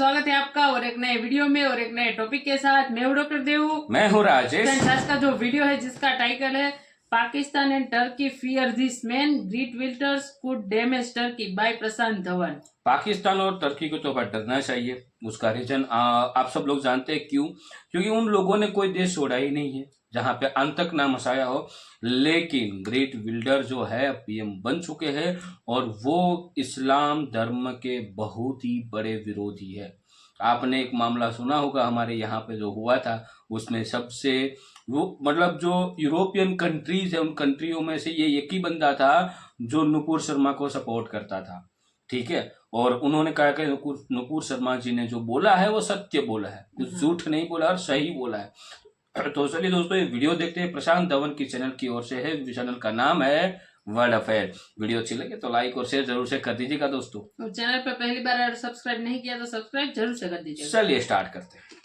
स्वागत है आपका और एक नए वीडियो में और एक नए टॉपिक के साथ। मैं हूँ डॉक्टर देवू, मैं हूँ राजेश। आज का जो वीडियो है जिसका टाइटल है Pakistan and Turkey fear this man Geert Wilders could damage Turkey by Prashant Dhawan. Pakistan और टर्की को तो डरना चाहिए। उसका रीजन आप सब लोग जानते हैं क्यों? क्योंकि उन लोगों ने कोई देश छोड़ा ही नहीं है जहां पे अंत तक ना मसाया हो। लेकिन ग्रेट विल्डर जो है पीएम बन चुके हैं और वो इस्लाम धर्म के बहुत ही बड़े विरोधी है। आपने एक मामला सुना होगा हमारे यहाँ पे जो हुआ था, उसमें सबसे वो मतलब जो यूरोपियन कंट्रीज है उन कंट्रियों में से ये एक ही बंदा था जो नुपुर शर्मा को सपोर्ट करता था। ठीक है, और उन्होंने कहा कि नुपुर शर्मा जी ने जो बोला है वो सत्य बोला है, कुछ झूठ नहीं बोला और सही बोला है। तो चलिए दोस्तों ये वीडियो देखते हैं। प्रशांत धवन की चैनल की ओर से है, चैनल का नाम है वर्ल्ड अफेयर। वीडियो अच्छी लगे तो लाइक और शेयर जरूर से कर दीजिएगा दोस्तों। और चैनल पर पहली बार अगर सब्सक्राइब नहीं किया तो सब्सक्राइब जरूर से कर दीजिए। चलिए स्टार्ट करते हैं।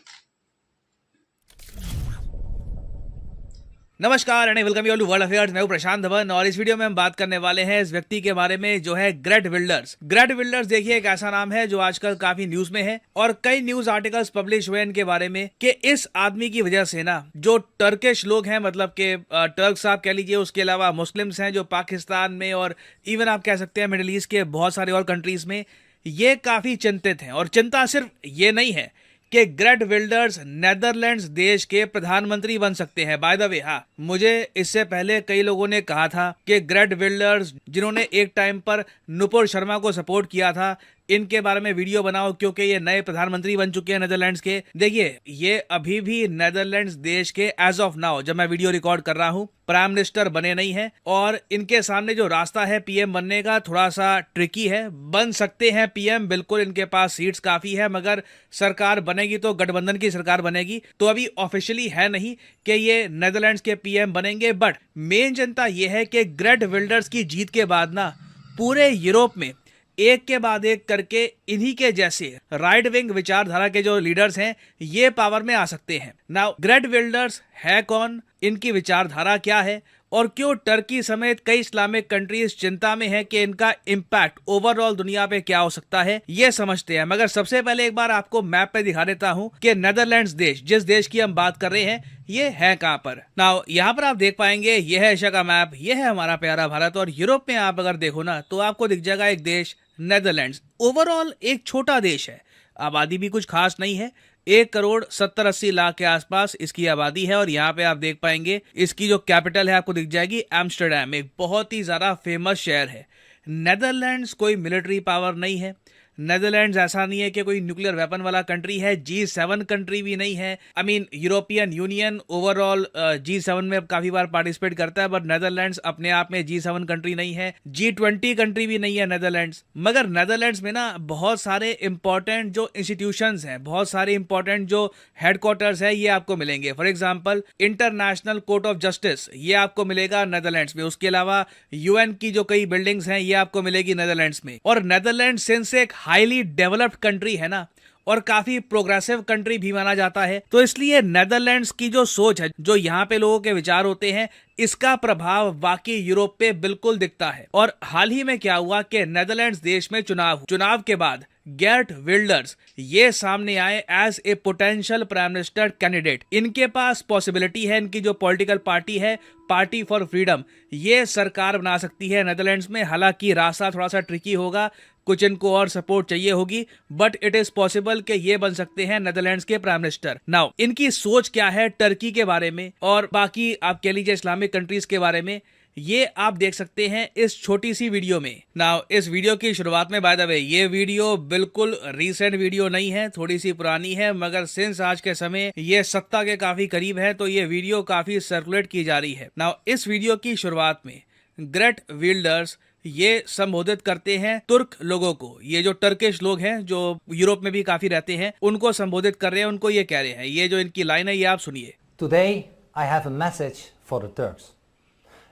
नमस्कार and welcome you all to world affairs. मैं हूं प्रशांत धवन और इस वीडियो में हम बात करने वाले हैं इस व्यक्ति के बारे में जो है ग्रेट विल्डर्स। ग्रेट विल्डर्स देखिए एक ऐसा नाम है जो आजकल काफी न्यूज में है और कई न्यूज आर्टिकल्स पब्लिश हुए इनके बारे में कि इस आदमी की वजह से ना जो टर्किश लोग हैं, मतलब के टर्क्स आप कह लीजिए, उसके अलावा मुस्लिम्स हैं जो पाकिस्तान में और इवन आप कह सकते हैं मिडिल ईस्ट के बहुत सारे और कंट्रीज में, ये काफी चिंतित हैं। और चिंता सिर्फ ये नहीं है कि ग्रेट विल्डर्स नेदरलैंड्स देश के प्रधानमंत्री बन सकते हैं। बाय द वे, हाँ, मुझे इससे पहले कई लोगों ने कहा था कि ग्रेट विल्डर्स जिन्होंने एक टाइम पर नुपुर शर्मा को सपोर्ट किया था, इनके बारे में वीडियो बनाओ क्योंकि ये नए प्रधानमंत्री बन चुके हैं नेदरलैंड्स के। देखिए ये अभी भी नेदरलैंड्स देश के एज ऑफ नाउ जब मैं वीडियो रिकॉर्ड कर रहा हूं प्राइम मिनिस्टर बने नहीं है और इनके सामने जो रास्ता है पीएम बनने का थोड़ा सा ट्रिकी है। बन सकते हैं पीएम, बिल्कुल इनके पास सीट्स काफी है, मगर सरकार बनेगी तो गठबंधन की सरकार बनेगी। तो अभी ऑफिशियली है नहीं कि ये नेदरलैंड्स के पीएम बनेंगे, बट मेन जनता यह है कि ग्रेट विल्डर्स की जीत के बाद ना पूरे यूरोप में एक के बाद एक करके इन्हीं के जैसे राइट विंग विचारधारा के जो लीडर्स हैं ये पावर में आ सकते हैं। नाउ ग्रेट विल्डर्स है कौन, इनकी विचारधारा क्या है और क्यों टर्की समेत कई इस्लामिक कंट्रीज चिंता में है कि इनका इम्पैक्ट ओवरऑल दुनिया पे क्या हो सकता है, ये समझते हैं। मगर सबसे पहले एक बार आपको मैप पे दिखा देता हूं कि नेदरलैंड्स देश, जिस देश की हम बात कर रहे हैं, ये है कहां पर। नाउ यहाँ पर आप देख पाएंगे ये है एशिया का मैप, ये है हमारा प्यारा भारत। और यूरोप में आप अगर देखो ना तो आपको दिख जाएगा एक देश नेदरलैंड्स। ओवरऑल एक छोटा देश है, आबादी भी कुछ खास नहीं है, 1,70-80 लाख के आसपास इसकी आबादी है। और यहाँ पे आप देख पाएंगे इसकी जो कैपिटल है आपको दिख जाएगी एम्स्टर्डम, एक बहुत ही ज्यादा फेमस शहर है। नेदरलैंड्स कोई मिलिट्री पावर नहीं है, नेदरलैंड्स ऐसा नहीं है कि कोई न्यूक्लियर वेपन वाला कंट्री है, G7 कंट्री भी नहीं है। I mean European union overall G7 में काफी बार पार्टिसिपेट करता है, बट नेदरलैंड्स अपने आप में G7 कंट्री नहीं है, G20 कंट्री भी नहीं है नेदरलैंड्स। मगर नेदरलैंड्स में ना बहुत सारे इंपॉर्टेंट जो इंस्टीट्यूशंस हैं, बहुत सारे इंपॉर्टेंट जो हेडक्वार्टर्स है ये आपको मिलेंगे। For example international court of justice ये आपको मिलेगा नेदरलैंड्स में। उसके अलावा यूएन की जो कई बिल्डिंग्स हैं ये आपको मिलेगी नेदरलैंड्स में। और नेदरलैंड्स सिंस एक हाईली डेवलप्ड कंट्री है ना और काफी प्रोग्रेसिव कंट्री भी माना जाता है, तो इसलिए नेदरलैंड्स की जो सोच है, जो यहाँ पे लोगों के विचार होते हैं, इसका प्रभाव बाकी यूरोप पे बिल्कुल दिखता है। और हाल ही में क्या हुआ कि नेदरलैंड्स देश में चुनाव के बाद गेर्ट विल्डर्स ये सामने आए as a potential prime minister candidate. इनके पास पॉसिबिलिटी है, इनकी जो पॉलिटिकल पार्टी है पार्टी फॉर फ्रीडम, ये सरकार बना सकती है नेदरलैंड्स में। हालांकि रास्ता थोड़ा सा ट्रिकी होगा, कुछ इनको और सपोर्ट चाहिए होगी, बट इट इज पॉसिबल कि ये बन सकते हैं नेदरलैंड्स के प्राइम मिनिस्टर। नाउ इनकी सोच क्या है टर्की के बारे में और बाकी आप कह लीजिए इस्लामिक कंट्रीज के बारे में, ये आप देख सकते हैं इस छोटी सी वीडियो में। नाउ इस वीडियो की शुरुआत में बाय द वे ये वीडियो बिल्कुल रीसेंट वीडियो नहीं है, थोड़ी सी पुरानी है, मगर सिंस आज के समय ये सत्ता के काफी करीब है तो ये वीडियो काफी सर्कुलेट की जा रही है। नाउ इस वीडियो की शुरुआत में ग्रेट विल्डर्स ये संबोधित करते हैं तुर्क लोगों को। ये जो टर्किश लोग हैं जो यूरोप में भी काफी रहते हैं उनको संबोधित कर रहे हैं, उनको ये कह रहे हैं। ये जो इनकी लाइन है ये आप सुनिए। Today I have a message for the Turks.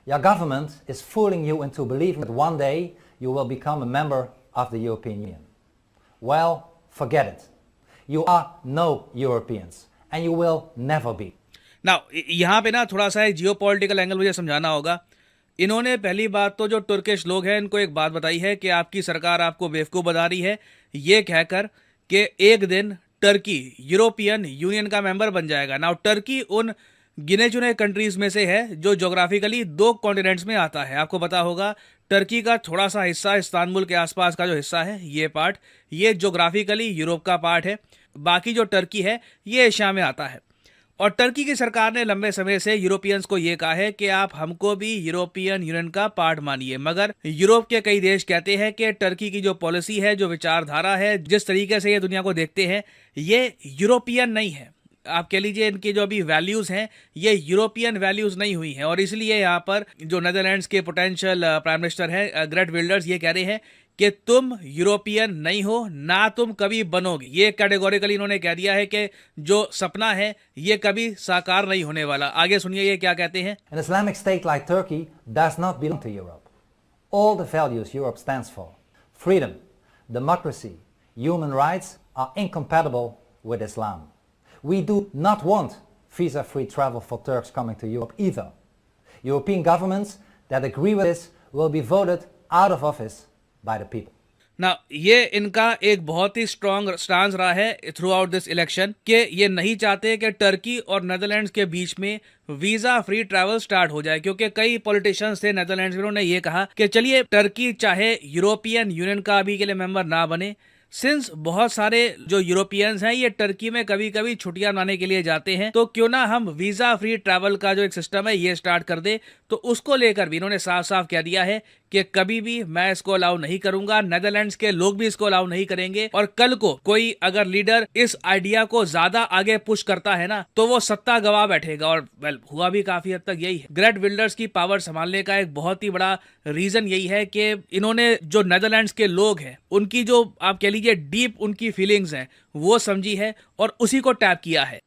Your government is fooling you into believing that one day you will become a member of the European Union. Well, forget it. You are no Europeans and you will never be. Now, यहाँ पे ना थोड़ा सा geopolitical angle मुझे समझाना होगा। इन्होंने पहली बात तो जो तुर्किश लोग हैं इनको एक बात बताई है कि आपकी सरकार आपको बेवकूफ़ बता रही है, ये कहकर कि एक दिन टर्की यूरोपियन यूनियन का मेंबर बन जाएगा। नाउ टर्की उन गिने चुने कंट्रीज में से है जो ज्योग्राफिकली 2 कॉन्टिनेंट्स में आता है। आपको पता होगा टर्की का थोड़ा सा हिस्सा, इस्तांबुल के आसपास का जो हिस्सा है, ये पार्ट, ये ज्योग्राफिकली यूरोप का पार्ट है। बाकी जो टर्की है ये एशिया में आता है। और टर्की की सरकार ने लंबे समय से यूरोपियंस को ये कहा है कि आप हमको भी यूरोपियन यूनियन का पार्ट मानिए, मगर यूरोप के कई देश कहते हैं कि टर्की की जो पॉलिसी है, जो विचारधारा है, जिस तरीके से ये दुनिया को देखते हैं, ये यूरोपियन नहीं है। आप कह लीजिए इनकी जो अभी वैल्यूज हैं ये यूरोपियन वैल्यूज नहीं हुई हैं। और इसलिए यहाँ पर जो नेदरलैंड्स के पोटेंशियल प्राइम मिनिस्टर हैं ग्रेट विल्डर्स, ये कह रहे हैं कि तुम यूरोपियन नहीं हो, ना तुम कभी बनोगे। ये कैटेगोरिकली इन्होंने कह दिया है कि जो सपना है ये कभी साकार नहीं होने वाला। आगे सुनिए ये क्या कहते हैं। An Islamic state like Turkey does not belong to Europe. All the values Europe stands for, freedom, democracy, human rights, are incompatible with Islam. We do not want visa-free travel for Turks coming to Europe either. European governments that agree with this will be voted out of office by the people. ना ये इनका एक बहुत ही strong stance रहा है through out this election कि ये नहीं चाहते कि टर्की और नेदरलैंड्स के बीच में वीजा फ्री ट्रैवल स्टार्ट हो जाए, क्योंकि कई पॉलिटिशियंस थे नेदरलैंड्स में, उन्होंने ये कहा कि चलिए टर्की चाहे यूरोपियन यूनियन का अभी के लिए मेंबर ना बने, सिंस बहुत सारे जो यूरोपियंस हैं ये टर्की में कभी कभी छुट्टियां मनाने के लिए जाते हैं, तो क्यों ना हम वीजा फ्री ट्रैवल का जो एक सिस्टम है ये स्टार्ट कर दे। तो उसको लेकर भी इन्होंने साफ साफ कह दिया है कि कभी भी मैं इसको अलाउ नहीं करूंगा, नेदरलैंड्स के लोग भी इसको अलाउ नहीं करेंगे। और कल को कोई अगर लीडर इस आइडिया को ज्यादा आगे पुश करता है ना, तो वो सत्ता गवा बैठेगा। और वेल हुआ भी काफी हद तक यही है। ग्रेट विल्डर्स की पावर संभालने का एक बहुत ही बड़ा रीजन यही है कि इन्होंने जो नेदरलैंड्स के लोग हैं उनकी जो आप कह लीजिए डीप उनकी फीलिंग्स हैं वो समझी है और उसी को टैप किया है।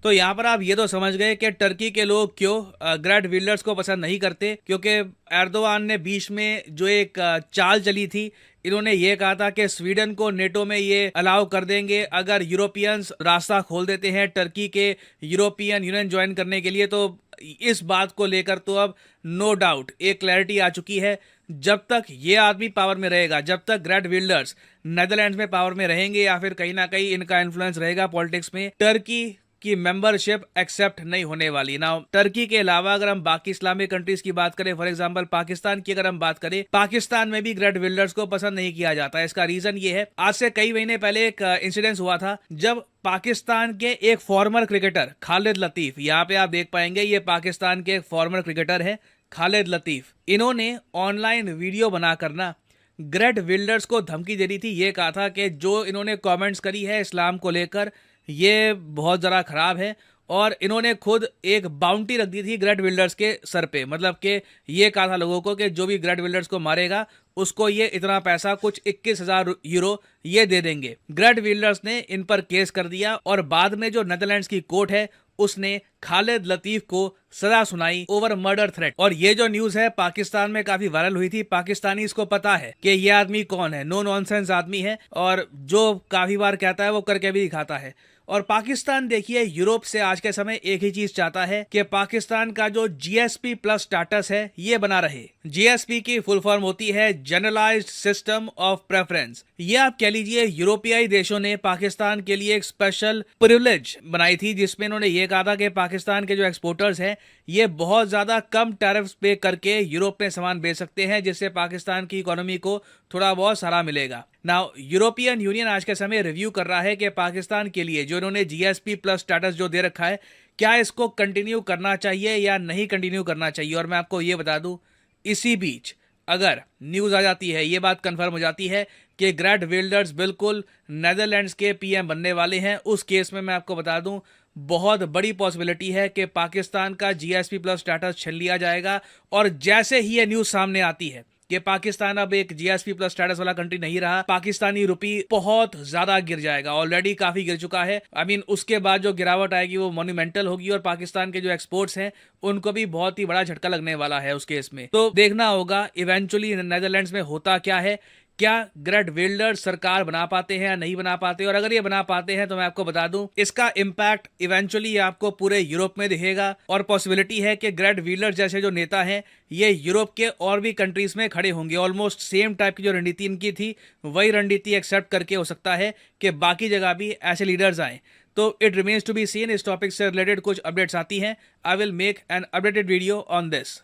तो यहाँ पर आप ये तो समझ गए कि टर्की के लोग क्यों ग्रेट विल्डर्स को पसंद नहीं करते, क्योंकि एर्दोगान ने बीच में जो एक चाल चली थी, इन्होंने ये कहा था कि स्वीडन को नेटो में ये अलाउ कर देंगे अगर यूरोपियंस रास्ता खोल देते हैं टर्की के यूरोपियन यूनियन ज्वाइन करने के लिए। तो इस बात को लेकर तो अब नो डाउट एक क्लैरिटी आ चुकी है। जब तक ये आदमी पावर में रहेगा, जब तक ग्रेट विल्डर्स नेदरलैंड्स में पावर में रहेंगे या फिर कहीं ना कहीं इनका इन्फ्लुएंस रहेगा पॉलिटिक्स में, टर्की की मेंबरशिप एक्सेप्ट नहीं होने वाली। ना टर्की के अलावा अगर हम बाकी इस्लामिक कंट्रीज की बात करें, फॉर एग्जांपल पाकिस्तान की अगर हम बात करें, पाकिस्तान में भी ग्रेट विल्डर्स को पसंद नहीं किया जाता। इसका रीजन ये है, आज से कई महीने पहले एक इंसिडेंस हुआ था जब पाकिस्तान के एक फॉर्मर क्रिकेटर खालिद लतीफ, यहाँ पे आप देख पाएंगे ये पाकिस्तान के एक फॉर्मर क्रिकेटर है खालिद लतीफ, इन्होंने ऑनलाइन वीडियो बनाकर ना ग्रेट विल्डर्स को धमकी दे दी थी। ये कहा था कि जो इन्होंने कमेंट्स करी है इस्लाम को लेकर ये बहुत ज़रा ख़राब है, और इन्होंने खुद एक बाउंटी रख दी थी ग्रेट विल्डर्स के सर पे। मतलब कि ये कहा था लोगों को कि जो भी ग्रेट विल्डर्स को मारेगा उसको ये इतना पैसा, कुछ 21,000 यूरो ये दे देंगे। ग्रेट विल्डर्स ने इन पर केस कर दिया और बाद में जो नेदरलैंड्स की कोर्ट है उसने खालिद लतीफ को सजा सुनाई ओवर मर्डर थ्रेट। और ये जो न्यूज है पाकिस्तान में काफी वायरल हुई थी। पाकिस्तानी इसको पता है कि ये आदमी कौन है, नो नॉनसेंस आदमी है और जो काफी बार कहता है वो करके भी दिखाता है। और पाकिस्तान देखिए यूरोप से आज के समय एक ही चीज चाहता है कि पाकिस्तान का जो जीएसपी प्लस स्टेटस है ये बना रहे। जीएसपी की फुल फॉर्म होती है जनरलाइज्ड सिस्टम ऑफ प्रेफरेंस। ये आप कह लीजिए यूरोपियाई देशों ने पाकिस्तान के लिए एक स्पेशल प्रिविलेज बनाई थी, जिसमें इन्होंने ये कहा था कि पाकिस्तान के जो एक्सपोर्टर्स हैं ये बहुत ज्यादा कम टैरिफ्स पे करके यूरोप में सामान बेच सकते हैं, जिससे पाकिस्तान की इकोनॉमी को थोड़ा बहुत सहारा मिलेगा। नाउ यूरोपियन यूनियन आज के समय रिव्यू कर रहा है कि पाकिस्तान के लिए जो इन्होंने जीएसपी प्लस स्टेटस जो दे रखा है, क्या इसको कंटिन्यू करना चाहिए या नहीं कंटिन्यू करना चाहिए। और मैं आपको ये बता दूं, इसी बीच अगर न्यूज आ जाती है, ये बात कंफर्म हो जाती है कि ग्रेट विल्डर्स बिल्कुल नेदरलैंड्स के पीएम बनने वाले हैं, उस केस में मैं आपको बता दूं बहुत बड़ी पॉसिबिलिटी है कि पाकिस्तान का जीएसपी प्लस स्टेटस छीन लिया जाएगा। और जैसे ही ये न्यूज सामने आती है कि पाकिस्तान अब एक जीएसपी प्लस स्टेटस वाला कंट्री नहीं रहा, पाकिस्तानी रुपी बहुत ज्यादा गिर जाएगा, ऑलरेडी काफी गिर चुका है। आई मीन उसके बाद जो गिरावट आएगी वो मोन्यूमेंटल होगी और पाकिस्तान के जो एक्सपोर्ट्स हैं उनको भी बहुत ही बड़ा झटका लगने वाला है उस केस में। तो देखना होगा इवेंचुअली नेदरलैंड्स में होता क्या है, क्या ग्रेट विल्डर्स सरकार बना पाते हैं या नहीं बना पाते, और अगर ये बना पाते हैं तो मैं आपको बता दूं इसका इम्पैक्ट इवेंचुअली आपको पूरे यूरोप में दिखेगा, और पॉसिबिलिटी है कि ग्रेट विल्डर्स जैसे जो नेता हैं ये यूरोप के और भी कंट्रीज में खड़े होंगे। ऑलमोस्ट सेम टाइप की जो रणनीति इनकी थी वही रणनीति एक्सेप्ट करके हो सकता है कि बाकी जगह भी ऐसे लीडर्स आए। तो it remains to be seen. इस टॉपिक से रिलेटेड कुछ अपडेट्स आती हैं, I will make an updated video on this.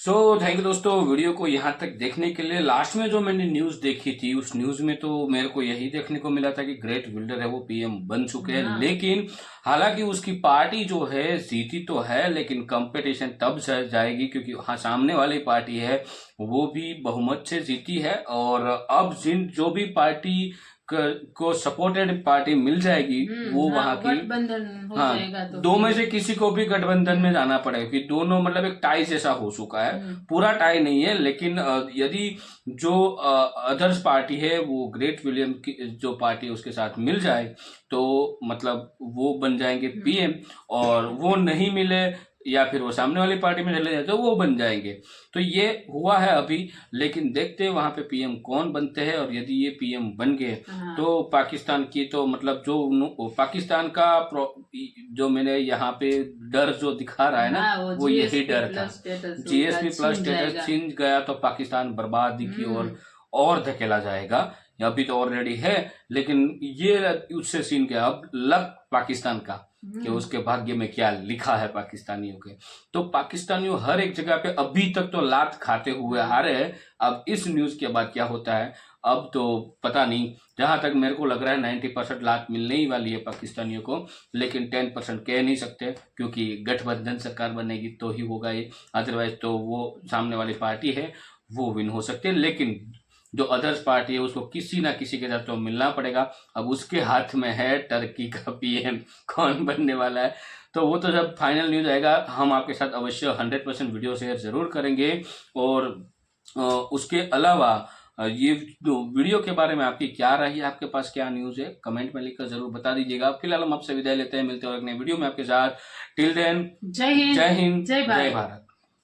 So thank you दोस्तों, वीडियो को यहाँ तक देखने के लिए। लास्ट में जो मैंने न्यूज देखी थी उस न्यूज में तो मेरे को यही देखने को मिला था कि ग्रेट विल्डर है वो पीएम बन चुके हैं, लेकिन हालांकि उसकी पार्टी जो है जीती तो है, लेकिन कंपटीशन तब जाएगी क्योंकि हाँ सामने वाली पार्टी है वो भी बहुमत से जीती है, और अब जो भी पार्टी को सपोर्टेड पार्टी मिल जाएगी वो वहां की गठबंधन हो हाँ जाएगा तो दो में से किसी को भी गठबंधन में जाना पड़ेगा कि दोनों मतलब एक टाई जैसा हो चुका है। पूरा टाई नहीं है, लेकिन यदि जो अदर्स पार्टी है वो ग्रेट विलियम की जो पार्टी है उसके साथ मिल जाए तो मतलब वो बन जाएंगे पीएम, और वो नहीं मिले या फिर वो सामने वाली पार्टी में चले जाए तो वो बन जाएंगे। तो ये हुआ है अभी, लेकिन देखते हैं वहां पे पीएम कौन बनते हैं, और यदि ये पीएम बन गए तो पाकिस्तान की तो मतलब जो पाकिस्तान का जो मैंने यहाँ पे डर जो दिखा रहा है ना वो यही डर था। जीएसपी प्लस स्टेटस छिन गया तो पाकिस्तान बर्बादी की और धकेला जाएगा। अभी तो ऑलरेडी है, लेकिन ये उससे सीन गया। अब लक पाकिस्तान का कि उसके भाग्य में क्या लिखा है पाकिस्तानियों के। तो पाकिस्तानियों हर एक जगह पे अभी तक तो लात खाते हुए आ रहे हैं। अब इस न्यूज के बाद क्या होता है अब तो पता नहीं। जहां तक मेरे को लग रहा है 90% लात मिलने ही वाली है पाकिस्तानियों को, लेकिन 10% कह नहीं सकते क्योंकि गठबंधन सरकार बनेगी तो ही होगा ये, अदरवाइज तो वो सामने वाली पार्टी है वो विन हो सकते हैं। लेकिन जो अदर्स पार्टी है उसको किसी ना किसी के साथ तो मिलना पड़ेगा। अब उसके हाथ में है टर्की का पीएम कौन बनने वाला है, तो वो तो जब फाइनल न्यूज आएगा हम आपके साथ अवश्य 100% वीडियो शेयर जरूर करेंगे। और उसके अलावा ये वीडियो के बारे में आपकी क्या राय है, आपके पास क्या न्यूज है, कमेंट में लिखकर जरूर बता दीजिएगा। फिलहाल हम आपसे विदाई लेते हैं, मिलते हैं और अगले वीडियो में आपके साथ। टिल देन जय हिंद, जय हिंद, जय जय भारत।